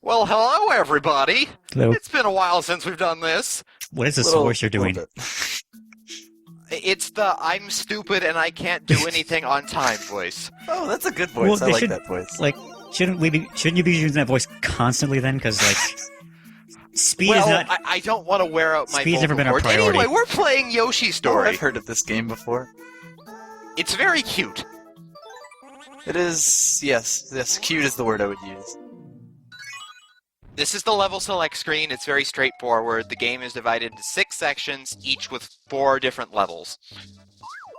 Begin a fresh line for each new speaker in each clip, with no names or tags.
Well, hello, everybody.
Hello.
It's been a while since we've done this.
What is this
Little-
voice you're doing?
little
It's the I'm stupid and I can't do anything on time voice.
Oh, that's a good voice.
Well,
I
they
like
should-
that voice.
Like, shouldn't you be using that voice constantly then? Because like, speed
well,
is not.
I don't want to wear out my
Speed's never
vocal
been a
cords.
priority.
Anyway, we're playing Yoshi
Oh,
Story.
I've heard of this game before.
It's very cute.
It is, yes, cute is the word I would use.
This is the level select screen. It's very straightforward. The game is divided into 6 sections, each with 4 different levels.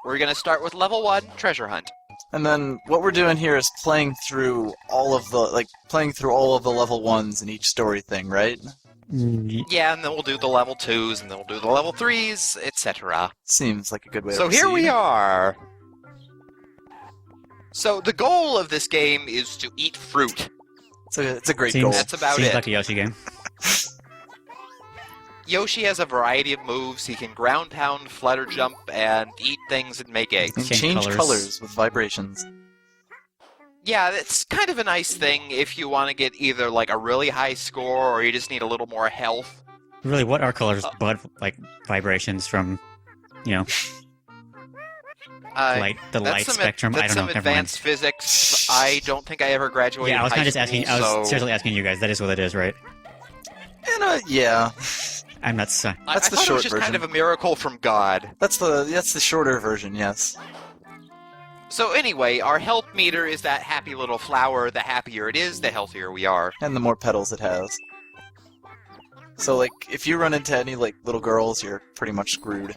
We're going to start with level 1, Treasure Hunt.
And then what we're doing here is playing through all of the level 1s in each story thing, right?
Yeah, and then we'll do the level 2s, and then we'll do the level 3s, etc.
Seems like a good way to
So here we
proceed.
are. So the goal of this game is to eat fruit.
It's a great
seems,
goal.
That's about
seems
it.
like a Yoshi game.
Yoshi has a variety of moves. He can ground pound, flutter jump, and eat things and make eggs.
And
Change
change
colors.
colors with vibrations.
Yeah, it's kind of a nice thing if you want to get either like a really high score or you just need a little more health.
Really, what are colors but like vibrations from, you know,
Uh,
the light spectrum? I
That's
don't know.
some
Never mind.
advanced physics. I don't think I ever graduated
Yeah, I was
high
kind of just
school,
asking. I was
so
seriously asking you guys. That is what it is, right?
And yeah,
I'm not.
I
That's the
thought it
short
was just kind
version.
of a miracle from God.
that's the shorter version. Yes.
So anyway, our health meter is that happy little flower. The happier it is, the healthier we are.
And the more petals it has. So, like, if you run into any, like, little girls, you're pretty much screwed.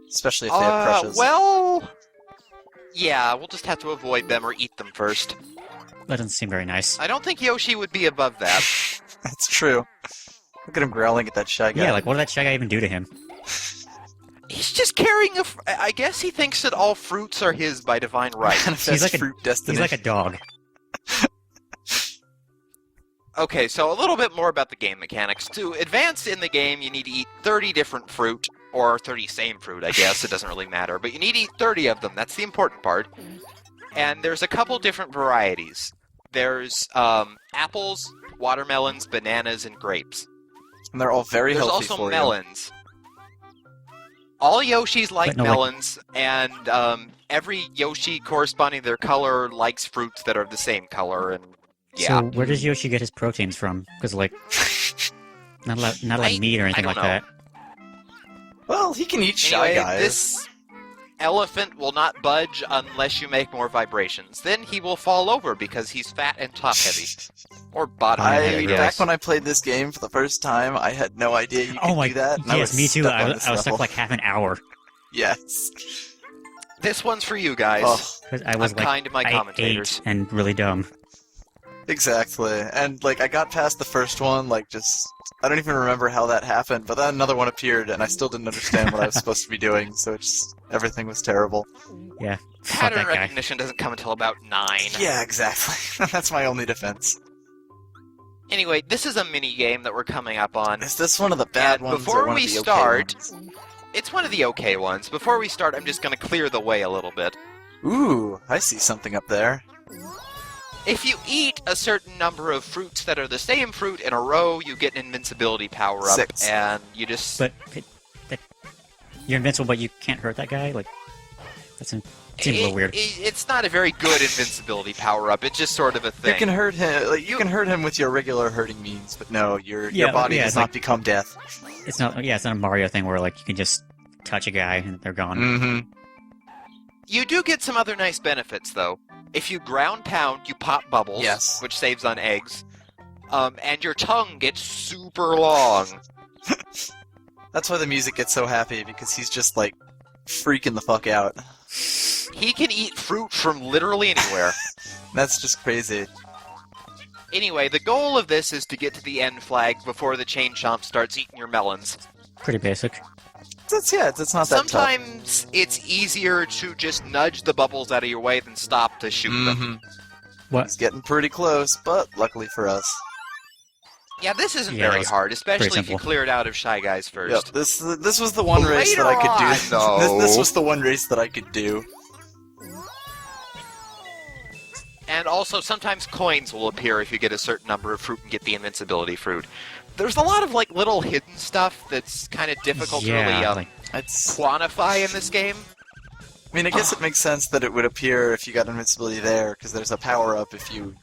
Especially if they have crushes.
Well, yeah, we'll just have to avoid them or eat them first.
That doesn't seem very nice.
I don't think Yoshi would be above that.
That's true. Look at him growling at that shy guy.
Yeah, like what did that Shy Guy even do to him?
He's just carrying a... I guess he thinks that all fruits are his by divine right.
Manifest
like a-
fruit destiny.
He's like a dog.
Okay, so a little bit more about the game mechanics. To advance in the game, you need to eat 30 different fruit, or 30 same fruit, I guess. It doesn't really matter. But you need to eat 30 of them. That's the important part. And there's a couple different varieties. There's apples, watermelons, bananas, and grapes.
And they're all very
There's
healthy
also
for
melons. All Yoshis like
But no, like-
melons, and every Yoshi corresponding to their color likes fruits that are the same color, and yeah.
So where does Yoshi get his proteins from? Because like, not a lot
I-
of meat or anything
I
like
don't know.
that.
you. Well, he can eat shy
Anyway,
guys.
this elephant will not budge unless you make more vibrations. Then he will fall over because he's fat and top heavy. Or bottom
I-
heavy, I
yeah,
Back
guess.
when I played this game for the first time, I had no idea you could
Oh my!
do that. and I
Yes,
was
me too.
stuck
I
on
was,
this
I was stuck
level.
like half an hour
Yes.
This one's for you guys.
Oh,
because I was
I'm
like
kind to my
I
commentators.
ate and really dumb.
exactly. And, like, I got past the first one, like, just... I don't even remember how that happened, but then another one appeared, and I still didn't understand what I was supposed to be doing, so it's everything was terrible.
Yeah, fuck
Pattern
that guy.
recognition doesn't come until about 9.
Yeah, exactly. That's my only defense.
Anyway, this is a mini game that we're coming up on.
Is this one of the bad
And
ones
before
or one
we
of the
start-
okay ones?
It's one of the okay ones. Before we start, I'm just going to clear the way a little bit.
Ooh, I see something up there.
If you eat a certain number of fruits that are the same fruit in a row, you get an invincibility power-up,
6.
and you just...
But you're invincible, but you can't hurt that guy. Like that seems a little weird.
It's not a very good invincibility power-up. It's just sort of a thing.
You can hurt him. Like, you can hurt him with your regular hurting means, but no, your
Yeah,
body
yeah,
does
it's
not
like-
become death.
It's not. Yeah, it's not a Mario thing where like you can just touch a guy and they're gone.
Mm-hmm.
You do get some other nice benefits, though. If you ground pound, you pop bubbles,
Yes.
which saves on eggs. And your tongue gets super long.
That's why the music gets so happy, because he's just, like, freaking the fuck out.
He can eat fruit from literally anywhere.
That's just crazy.
Anyway, the goal of this is to get to the end flag before the chain chomp starts eating your melons.
Pretty basic.
It's not that tough.
Sometimes it's easier to just nudge the bubbles out of your way than stop to shoot them.
Mm-hmm.
What?
He's getting pretty close, but luckily for us.
Yeah, this isn't
Yeah, it
very
was
hard, especially if you
simple.
clear it out of Shy Guys first.
Yep, this was the one race that I could do.
Later on,
this
though.
was the one race that I could do.
And also, sometimes coins will appear if you get a certain number of fruit and get the invincibility fruit. There's a lot of like little hidden stuff that's kind of difficult to really
Yeah, like,
It's.
quantify in this game.
I mean, I guess it makes sense that it would appear if you got invincibility there, because there's a power up if you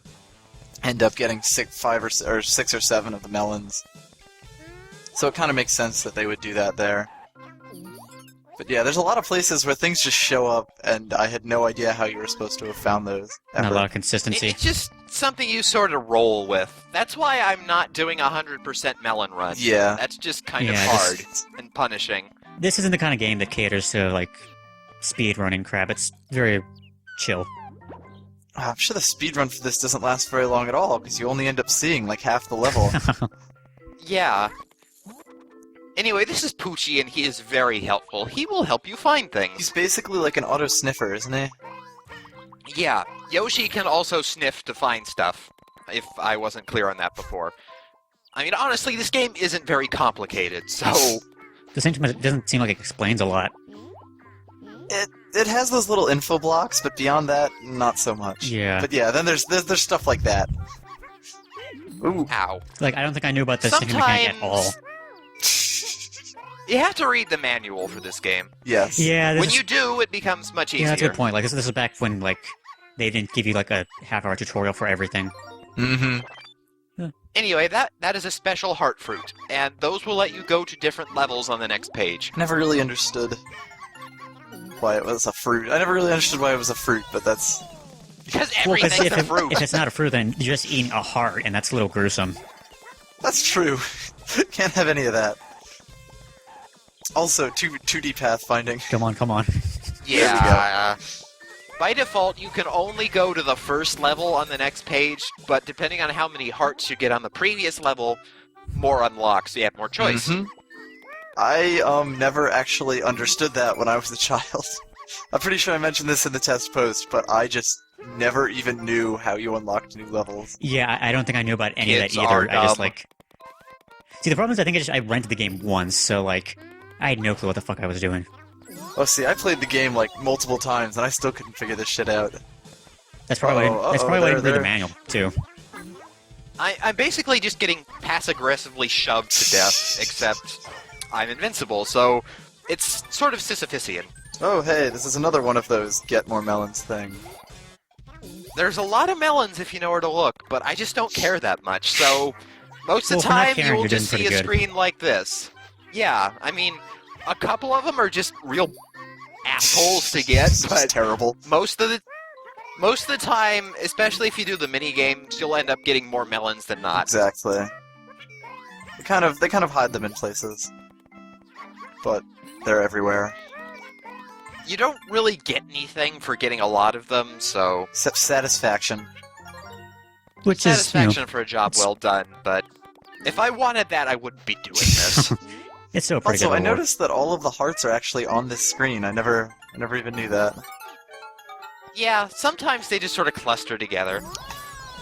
end up getting 6 or 7 of the melons. So it kind of makes sense that they would do that there. But yeah, there's a lot of places where things just show up, and I had no idea how you were supposed to have found those.
not a
Ever.
lot of consistency.
It's just something you sort of roll with. That's why I'm not doing 100% melon run.
Yeah.
That's just kind of
Yeah,
hard and punishing.
This isn't the kind of game that caters to, like, speed running crap. It's very chill.
I'm sure the speedrun for this doesn't last very long at all, because you only end up seeing like half the level.
Yeah. Anyway, this is Poochie, and he is very helpful. He will help you find things.
He's basically like an auto sniffer, isn't he?
Yeah, Yoshi can also sniff to find stuff, if I wasn't clear on that before. I mean, honestly, this game isn't very complicated, so...
At the same time, it doesn't seem like it explains a lot.
It has those little info blocks, but beyond that, not so much.
Yeah.
But yeah, then there's stuff like that. Ooh.
Ow.
Like, I don't think I knew about the sniffing mechanic at all.
You have to read the manual for this game.
Yes.
Yeah,
When you do, it becomes much easier.
yeah, that's a good point. Like, this is back when, like, they didn't give you, like, a half-hour tutorial for everything.
Mm-hmm.
Anyway, that is a special heart fruit, and those will let you go to different levels on the next page.
Never really understood why it was a fruit. I never really understood why it was a fruit, but that's...
Because
Well, because
everything's a fruit.
if it's not a fruit, then you're just eating a heart, and that's a little gruesome.
That's true. Can't have any of that. Also, 2D pathfinding.
Come on, come on.
Yeah. By default, you can only go to the first level on the next page, but depending on how many hearts you get on the previous level, more unlocks, so you have more choice.
Mhm. I never actually understood that when I was a child. I'm pretty sure I mentioned this in the test post, but I just never even knew how you unlocked new levels.
Yeah, I don't think I knew about any
Kids
of that
are
either. I just,
dumb.
like... See, the problem is I think I rented the game once, so, like, I had no clue what the fuck I was doing.
Oh, see, I played the game like multiple times, and I still couldn't figure this shit out.
That's probably why I didn't read
there.
the manual, too.
I'm basically just getting passive-aggressively shoved to death, except I'm invincible, so it's sort of Sisyphusian.
Oh, hey, this is another one of those get more melons thing.
There's a lot of melons if you know where to look, but I just don't care that much, so most of the
Well, for not
time
caring,
you will
you're
just
doing
see a
pretty good.
screen like this. Yeah, I mean, a couple of them are just real assholes to get,
This is
but
terrible.
most of the time, especially if you do the mini games, you'll end up getting more melons than not.
Exactly. They kind of hide them in places, but they're everywhere.
You don't really get anything for getting a lot of them, so
Except satisfaction.
Which is, you know,
satisfaction for a job well done, but if I wanted that, I wouldn't be doing this.
it's still a pretty
Also,
good
I
reward.
noticed that all of the hearts are actually on this screen. I never even knew that.
Yeah, sometimes they just sort of cluster together.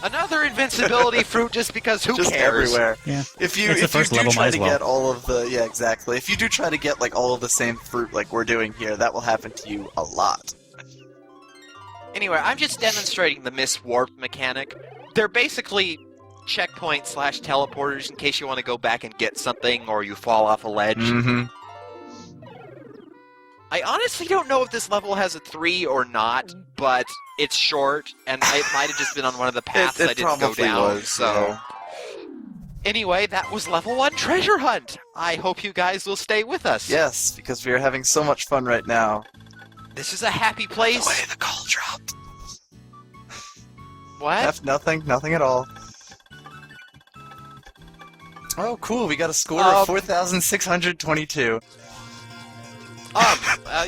Another invincibility fruit just because who
Just
cares?
everywhere.
Yeah.
If you
It's the
if you
first
do
level,
try
might as
to
well.
get all of the exactly. If you do try to get like all of the same fruit like we're doing here, that will happen to you a lot.
Anyway, I'm just demonstrating the Miss Warp mechanic. They're basically checkpoints / teleporters in case you want to go back and get something or you fall off a ledge.
Mm-hmm.
I honestly don't know if this level has a 3 or not, but it's short, and it might have just been on one of the paths I
It
didn't go
probably
down,
was.
so...
yeah.
Anyway, that was level 1 treasure hunt! I hope you guys will stay with us.
Yes, because we are having so much fun right now.
This is a happy
The
place.
way the call dropped.
What?
Nothing at all. Oh, cool! We got a score
Oh.
of 4,622.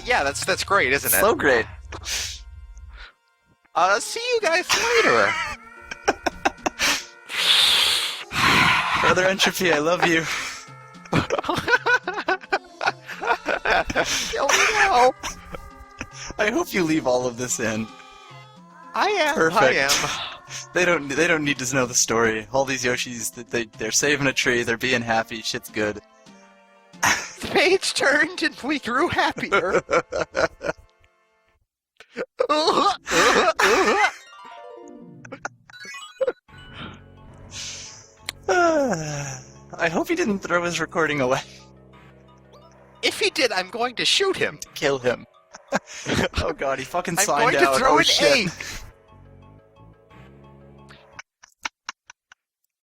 Yeah, that's great, isn't it?
So great.
See you guys later.
Brother Entropy, I love you.
Kill me now.
I hope you leave all of this in.
I am.
Perfect.
I am.
They don't need to know the story. All these Yoshis, they're saving a tree, they're being happy, shit's good.
The page turned and we grew happier.
I hope he didn't throw his recording away.
If he did, I'm going to shoot him.
Kill him. Oh god, he fucking
I'm
signed
going to
out.
throw
Oh
an
shit.
egg.